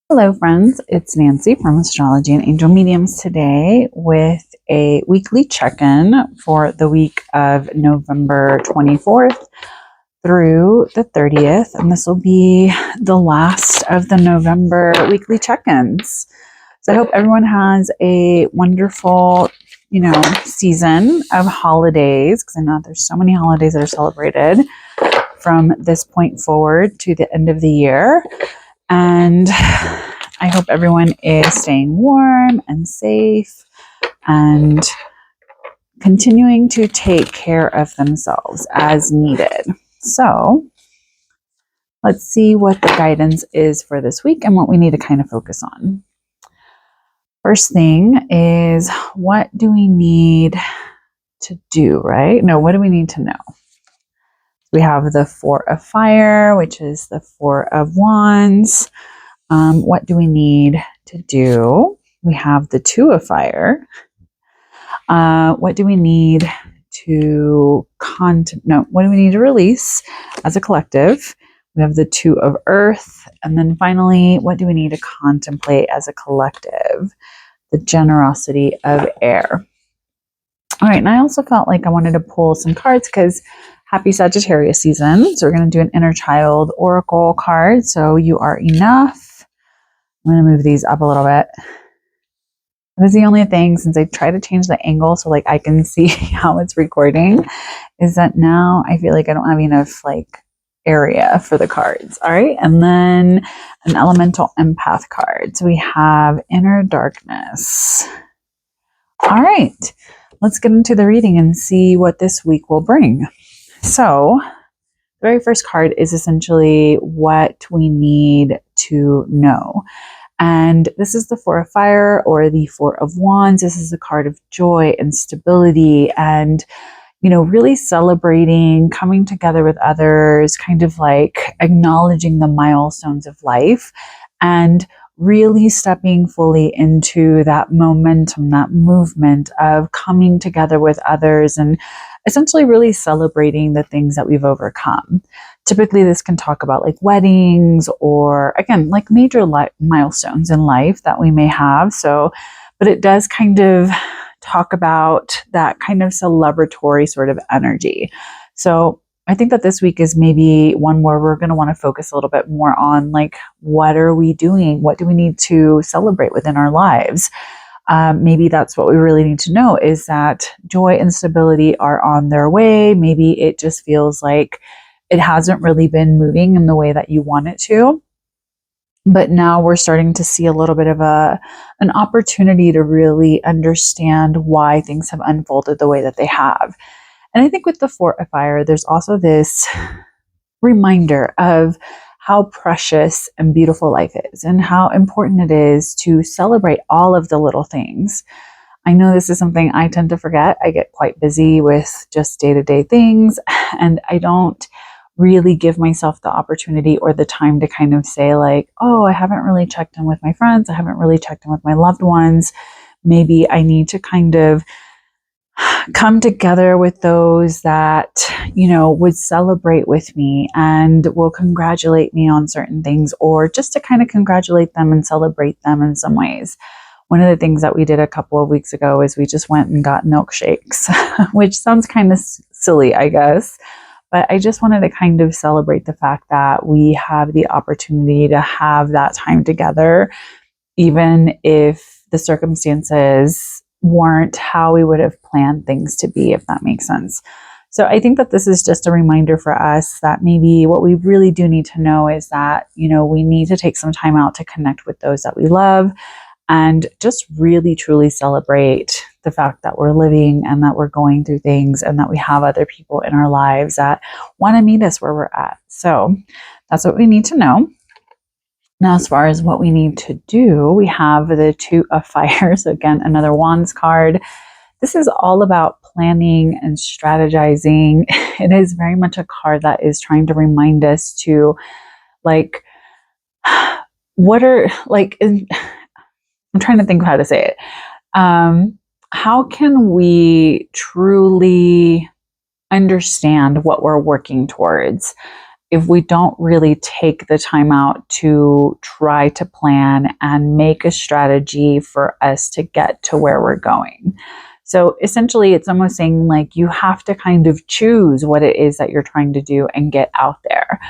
Hello, friends. It's Nancy from Astrology and Angel Mediums today with a weekly check in for the week of November 24th through the 30th. And this will be the last of the November weekly check ins. So I hope everyone has a wonderful, season of holidays because I know there's so many holidays that are celebrated from this point forward to the end of the year. And I hope everyone is staying warm and safe and continuing to take care of themselves as needed. So let's see what the guidance is for this week and what we need to kind of focus on. First thing is, what do we need to do, right? No, what do we need to know? We have the Four of Fire, which is the Four of Wands. What do we need to do? We have the Two of Fire. What do we need to what do we need to release as a collective? We have the Two of Earth. And then finally, what do we need to contemplate as a collective? The Generosity of Air. All right, and I also felt like I wanted to pull some cards because happy Sagittarius season. So we're going to do an inner child oracle card. So you are enough. I'm going to move these up a little bit. That's the only thing, since I try to change the angle so like I can see how it's recording, is that now I feel like I don't have enough like area for the cards. All right. And then an elemental empath card. So we have inner darkness. All right. Let's get into the reading and see what this week will bring. So the very first card is essentially what we need to know. And this is the Four of Fire or the Four of Wands. This is a card of joy and stability and, really celebrating, coming together with others, kind of like acknowledging the milestones of life and really stepping fully into that momentum, that movement of coming together with others and essentially really celebrating the things that we've overcome. Typically, this can talk about like weddings or, again, like major milestones in life that we may have. So, but it does kind of talk about that kind of celebratory sort of energy. So I think that this week is maybe one where we're going to want to focus a little bit more on like, what are we doing? What do we need to celebrate within our lives? Maybe that's what we really need to know, is that joy and stability are on their way. Maybe it just feels like it hasn't really been moving in the way that you want it to. But now we're starting to see a little bit of an opportunity to really understand why things have unfolded the way that they have. And I think with the Four of Fire, there's also this reminder of how precious and beautiful life is and how important it is to celebrate all of the little things. I know this is something I tend to forget. I get quite busy with just day-to-day things, and I don't really give myself the opportunity or the time to kind of say like, oh, I haven't really checked in with my friends. I haven't really checked in with my loved ones. Maybe I need to kind of come together with those that, would celebrate with me and will congratulate me on certain things, or just to kind of congratulate them and celebrate them in some ways. One of the things that we did a couple of weeks ago is we just went and got milkshakes, which sounds kind of silly, I guess. But I just wanted to kind of celebrate the fact that we have the opportunity to have that time together, even if the circumstances weren't how we would have planned things to be, if that makes sense. So I think that this is just a reminder for us that maybe what we really do need to know is that, we need to take some time out to connect with those that we love and just really truly celebrate the fact that we're living and that we're going through things and that we have other people in our lives that want to meet us where we're at. So that's what we need to know. Now, as far as what we need to do, we have the Two of Fire. So again, another Wands card. This is all about planning and strategizing. It is very much a card that is trying to remind us to like, what are like, I'm trying to think of how to say it. How can we truly understand what we're working towards if we don't really take the time out to try to plan and make a strategy for us to get to where we're going. So essentially, it's almost saying like you have to kind of choose what it is that you're trying to do and get out there.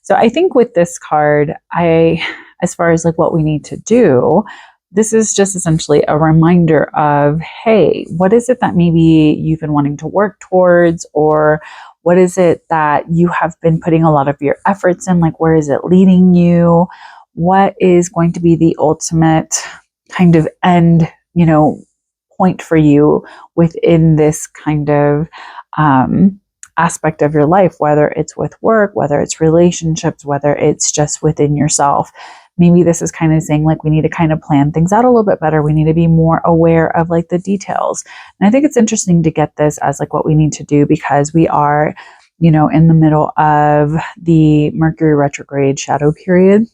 So I think with this card, as far as like what we need to do, this is just essentially a reminder of, hey, what is it that maybe you've been wanting to work towards, or what is it that you have been putting a lot of your efforts in? Like, where is it leading you? What is going to be the ultimate kind of end, point for you within this kind of aspect of your life, whether it's with work, whether it's relationships, whether it's just within yourself. Maybe this is kind of saying like we need to kind of plan things out a little bit better. We need to be more aware of like the details. And I think it's interesting to get this as like what we need to do, because we are, in the middle of the Mercury retrograde shadow period.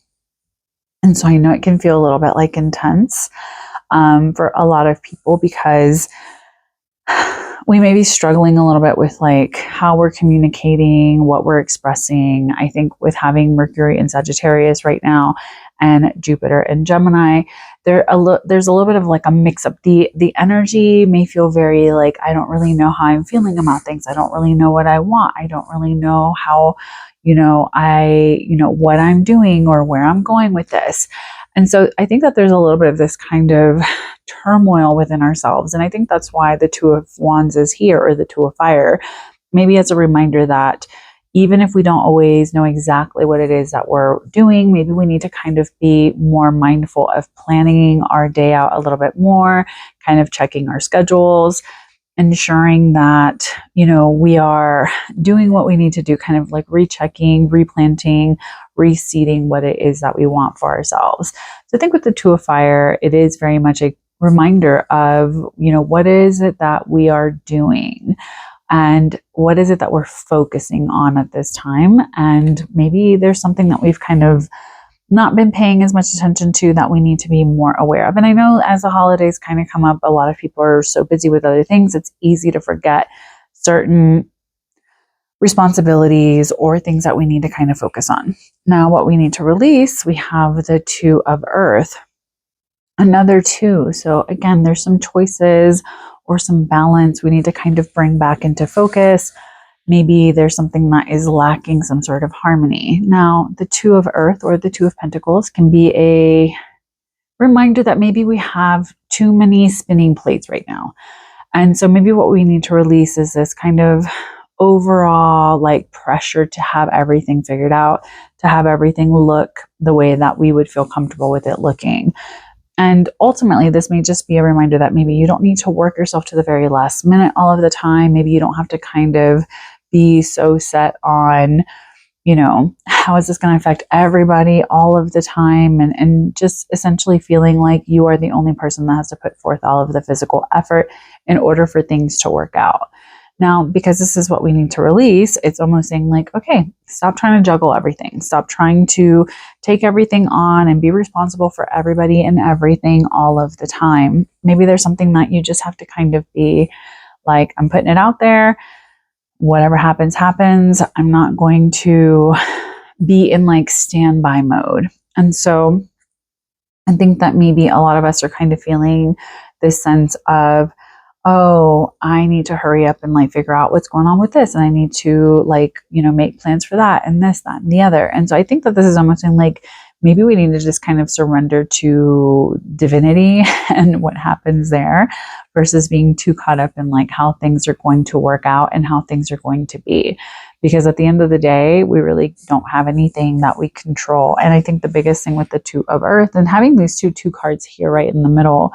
And so I know it can feel a little bit like intense for a lot of people, because we may be struggling a little bit with like how we're communicating, what we're expressing. I think with having Mercury in Sagittarius right now and Jupiter in Gemini, there's a little bit of like a mix up. The energy may feel very like, I don't really know how I'm feeling about things. I don't really know what I want. I don't really know how, what I'm doing or where I'm going with this. And so I think that there's a little bit of this kind of turmoil within ourselves. And I think that's why the Two of Wands is here, or the Two of Fire, maybe as a reminder that even if we don't always know exactly what it is that we're doing, maybe we need to kind of be more mindful of planning our day out a little bit more, kind of checking our schedules, ensuring that, we are doing what we need to do, kind of like rechecking, replanting, reseeding what it is that we want for ourselves. So I think with the Two of Fire, it is very much a reminder of, what is it that we are doing and what is it that we're focusing on at this time. And maybe there's something that we've kind of not been paying as much attention to that we need to be more aware of. And I know as the holidays kind of come up, a lot of people are so busy with other things, it's easy to forget certain responsibilities or things that we need to kind of focus on. Now, what we need to release, we have the Two of Earth, another two. So again, there's some choices or some balance we need to kind of bring back into focus. Maybe there's something that is lacking some sort of harmony. Now, the Two of Earth or the Two of Pentacles can be a reminder that maybe we have too many spinning plates right now. And so maybe what we need to release is this kind of overall like pressure to have everything figured out, to have everything look the way that we would feel comfortable with it looking. And ultimately, this may just be a reminder that maybe you don't need to work yourself to the very last minute all of the time. Maybe you don't have to kind of be so set on, how is this going to affect everybody all of the time, and just essentially feeling like you are the only person that has to put forth all of the physical effort in order for things to work out. Now, because this is what we need to release, it's almost saying like, okay, stop trying to juggle everything. Stop trying to take everything on and be responsible for everybody and everything all of the time. Maybe there's something that you just have to kind of be like, I'm putting it out there. Whatever happens, happens. I'm not going to be in like standby mode. And so I think that maybe a lot of us are kind of feeling this sense of, oh, I need to hurry up and like figure out what's going on with this. And I need to like, make plans for that and this, that, and the other. And so I think that this is almost like maybe we need to just kind of surrender to divinity and what happens there, versus being too caught up in like how things are going to work out and how things are going to be. Because at the end of the day, we really don't have anything that we control. And I think the biggest thing with the Two of Earth and having these two cards here right in the middle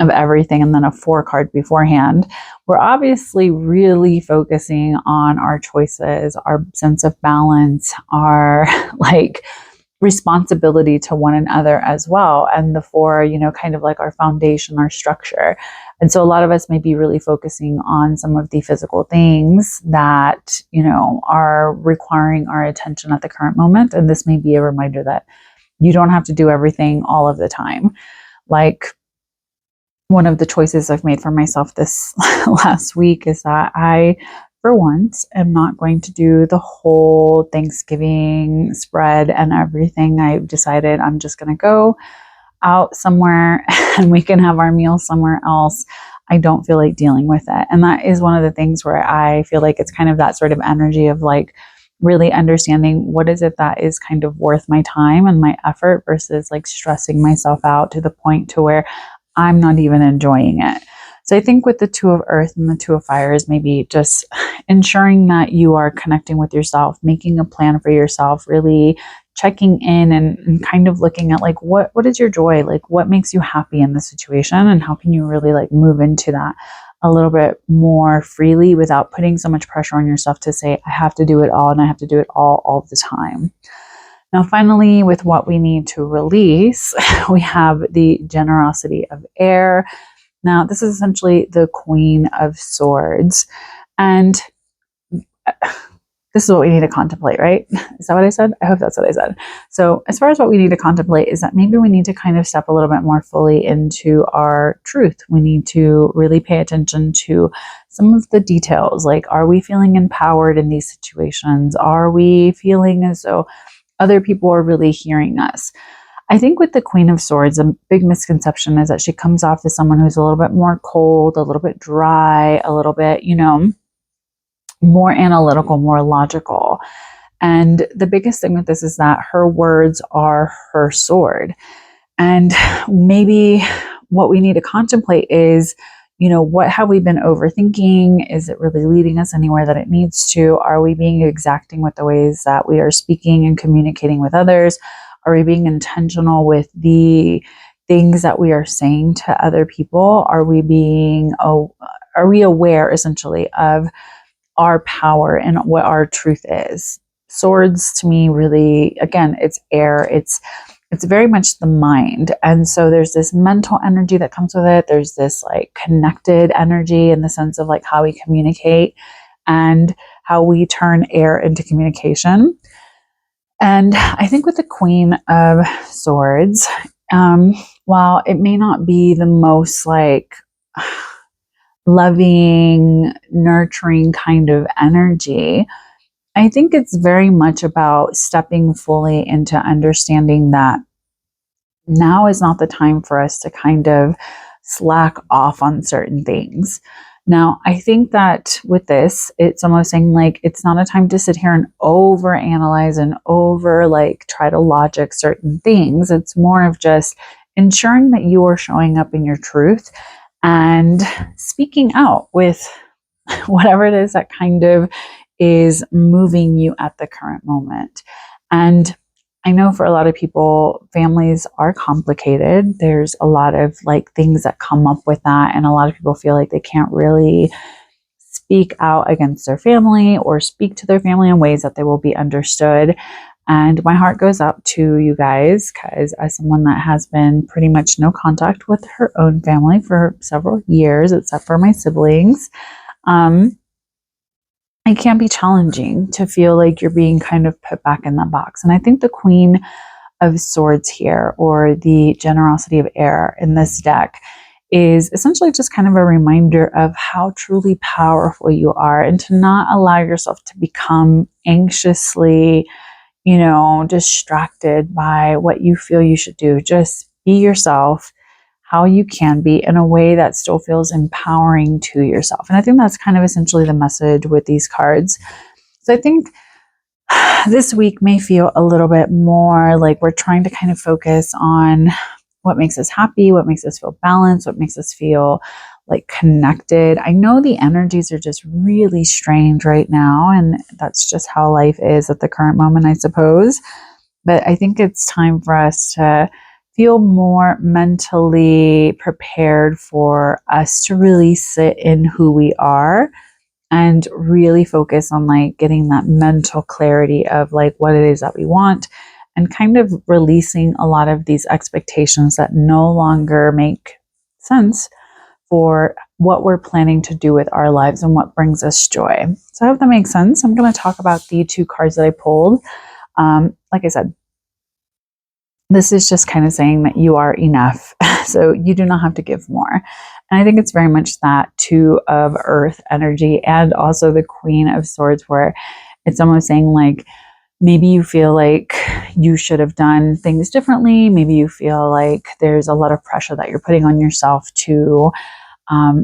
of everything, and then a 4 card beforehand, we're obviously really focusing on our choices, our sense of balance, our like responsibility to one another as well. And the 4, kind of like our foundation, our structure. And so a lot of us may be really focusing on some of the physical things that, are requiring our attention at the current moment. And this may be a reminder that you don't have to do everything all of the time. Like, one of the choices I've made for myself this last week is that I for once, am not going to do the whole Thanksgiving spread and everything. I've decided I'm just going to go out somewhere and we can have our meal somewhere else. I don't feel like dealing with it. And that is one of the things where I feel like it's kind of that sort of energy of like really understanding what is it that is kind of worth my time and my effort versus like stressing myself out to the point to where I'm not even enjoying it. So I think with the Two of Earth and the Two of Fire is maybe just ensuring that you are connecting with yourself, making a plan for yourself, really checking in and kind of looking at like what is your joy, like what makes you happy in the situation, and how can you really like move into that a little bit more freely without putting so much pressure on yourself to say I have to do it all and I have to do it all the time. Now finally, with what we need to release, we have the generosity of air. Now this is essentially the Queen of Swords, and this is what we need to contemplate, right? Is that what I said? I hope that's what I said. So as far as what we need to contemplate is that maybe we need to kind of step a little bit more fully into our truth. We need to really pay attention to some of the details. Like, are we feeling empowered in these situations? Are we feeling as though other people are really hearing us? I think with the Queen of Swords, a big misconception is that she comes off as someone who's a little bit more cold, a little bit dry, a little bit, more analytical, more logical. And the biggest thing with this is that her words are her sword. And maybe what we need to contemplate is, what have we been overthinking? Is it really leading us anywhere that it needs to? Are we being exacting with the ways that we are speaking and communicating with others? Are we being intentional with the things that we are saying to other people? Are we aware essentially of our power and what our truth is? Swords to me really, again, it's air, it's very much the mind. And so there's this mental energy that comes with it. There's this like connected energy in the sense of like how we communicate and how we turn air into communication. And I think with the Queen of Swords, while it may not be the most like loving, nurturing kind of energy, I think it's very much about stepping fully into understanding that now is not the time for us to kind of slack off on certain things. Now, I think that with this, it's almost saying like it's not a time to sit here and over analyze and over like try to logic certain things. It's more of just ensuring that you are showing up in your truth and speaking out with whatever it is that kind of is moving you at the current moment. And I know for a lot of people, families are complicated. There's a lot of like things that come up with that. And a lot of people feel like they can't really speak out against their family or speak to their family in ways that they will be understood. And my heart goes out to you guys, because as someone that has been pretty much no contact with her own family for several years, except for my siblings, it can be challenging to feel like you're being kind of put back in that box. And I think the Queen of Swords here, or the generosity of air in this deck, is essentially just kind of a reminder of how truly powerful you are, and to not allow yourself to become anxiously, distracted by what you feel you should do. Just be yourself how you can be in a way that still feels empowering to yourself. And I think that's kind of essentially the message with these cards. So I think this week may feel a little bit more like we're trying to kind of focus on what makes us happy, what makes us feel balanced, what makes us feel like connected. I know the energies are just really strange right now, and that's just how life is at the current moment, I suppose. But I think it's time for us to feel more mentally prepared for us to really sit in who we are and really focus on like getting that mental clarity of like what it is that we want, and kind of releasing a lot of these expectations that no longer make sense for what we're planning to do with our lives and what brings us joy. So I hope that makes sense. I'm going to talk about the two cards that I pulled. Like I said, this is just kind of saying that you are enough. So you do not have to give more. And I think it's very much that Two of Earth energy and also the Queen of Swords, where it's almost saying like, maybe you feel like you should have done things differently. Maybe you feel like there's a lot of pressure that you're putting on yourself to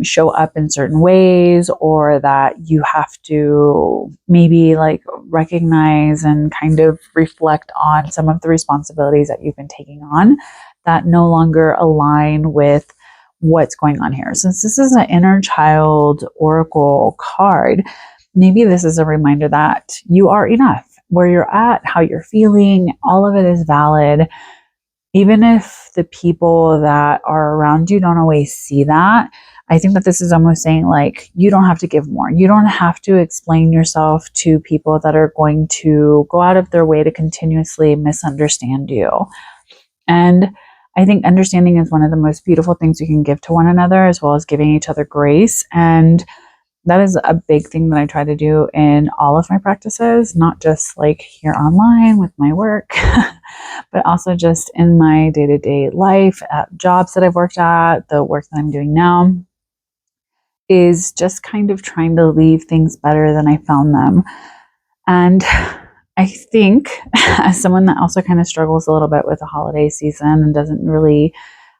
show up in certain ways, or that you have to maybe like recognize and kind of reflect on some of the responsibilities that you've been taking on that no longer align with what's going on here. Since this is an inner child oracle card, maybe this is a reminder that you are enough. Where you're at, how you're feeling, all of it is valid. Even if the people that are around you don't always see that, I think that this is almost saying like, you don't have to give more. You don't have to explain yourself to people that are going to go out of their way to continuously misunderstand you. And I think understanding is one of the most beautiful things we can give to one another, as well as giving each other grace. And that is a big thing that I try to do in all of my practices, not just like here online with my work, but also just in my day-to-day life, at jobs that I've worked at, the work that I'm doing now, is just kind of trying to leave things better than I found them. And I think as someone that also kind of struggles a little bit with the holiday season and doesn't really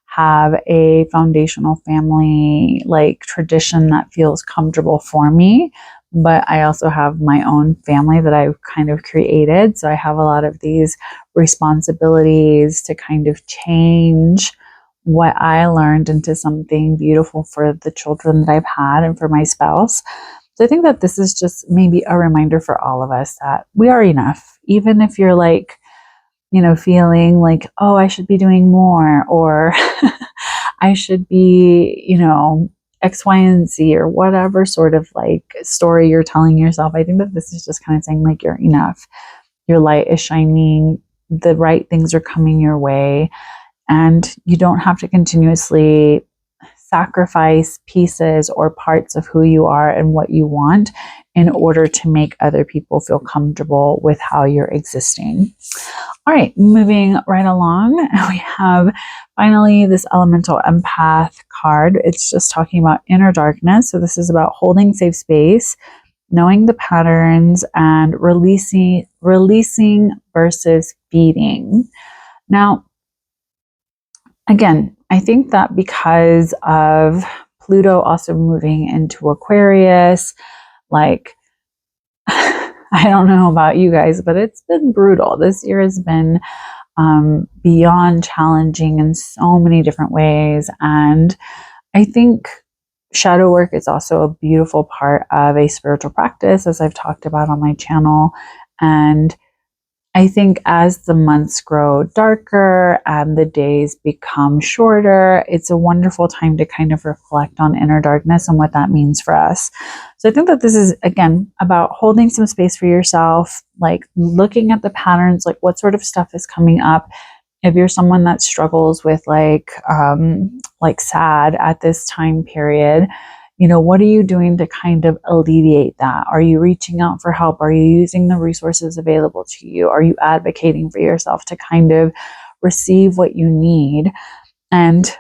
have a foundational family like tradition that feels comfortable for me, but I also have my own family that I've kind of created. So I have a lot of these responsibilities to kind of change what I learned into something beautiful for the children that I've had and for my spouse. So I think that this is just maybe a reminder for all of us that we are enough, even if you're like, feeling like, oh, I should be doing more, or I should be, X, Y, and Z, or whatever sort of like story you're telling yourself. I think that this is just kind of saying like, you're enough. Your light is shining. The right things are coming your way. And you don't have to continuously sacrifice pieces or parts of who you are and what you want in order to make other people feel comfortable with how you're existing. All right, moving right along, we have finally this elemental empath card. It's just talking about inner darkness. So this is about holding safe space, knowing the patterns, and releasing versus feeding. Now, again, I think that because of Pluto also moving into Aquarius, like, I don't know about you guys, but it's been brutal. This year has been beyond challenging in so many different ways. And I think shadow work is also a beautiful part of a spiritual practice, as I've talked about on my channel. And I think as the months grow darker and the days become shorter, it's a wonderful time to kind of reflect on inner darkness and what that means for us. So I think that this is, again, about holding some space for yourself, like looking at the patterns, like what sort of stuff is coming up. If you're someone that struggles with like sad at this time period, what are you doing to kind of alleviate that? Are you reaching out for help? Are you using the resources available to you? Are you advocating for yourself to kind of receive what you need? And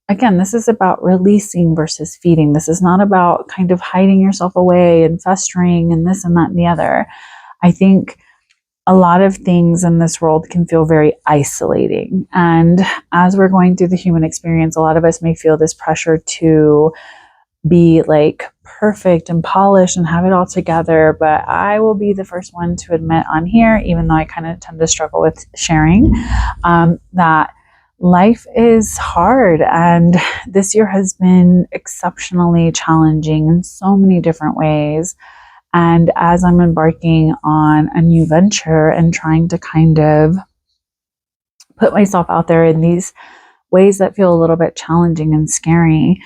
again, this is about releasing versus feeding. This is not about kind of hiding yourself away and festering and this and that and the other. I think a lot of things in this world can feel very isolating. And as we're going through the human experience, a lot of us may feel this pressure to be like perfect and polished and have it all together. But I will be the first one to admit on here, even though I kind of tend to struggle with sharing, that life is hard. And this year has been exceptionally challenging in so many different ways. And as I'm embarking on a new venture and trying to kind of put myself out there in these ways that feel a little bit challenging and scary,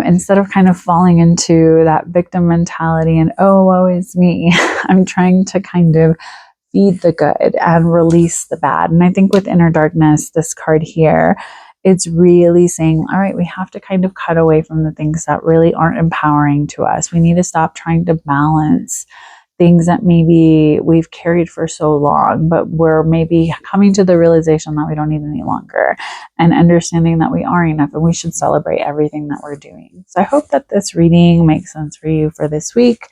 instead of kind of falling into that victim mentality and, oh, woe is me, I'm trying to kind of feed the good and release the bad. And I think with inner darkness, this card here, it's really saying, all right, we have to kind of cut away from the things that really aren't empowering to us. We need to stop trying to balance things that maybe we've carried for so long, but we're maybe coming to the realization that we don't need any longer, and understanding that we are enough and we should celebrate everything that we're doing. So I hope that this reading makes sense for you for this week.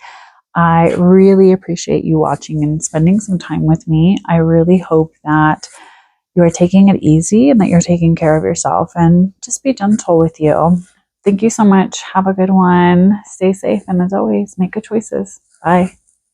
I really appreciate you watching and spending some time with me. I really hope that you are taking it easy and that you're taking care of yourself, and just be gentle with you. Thank you so much. Have a good one. Stay safe. And as always, make good choices. Bye.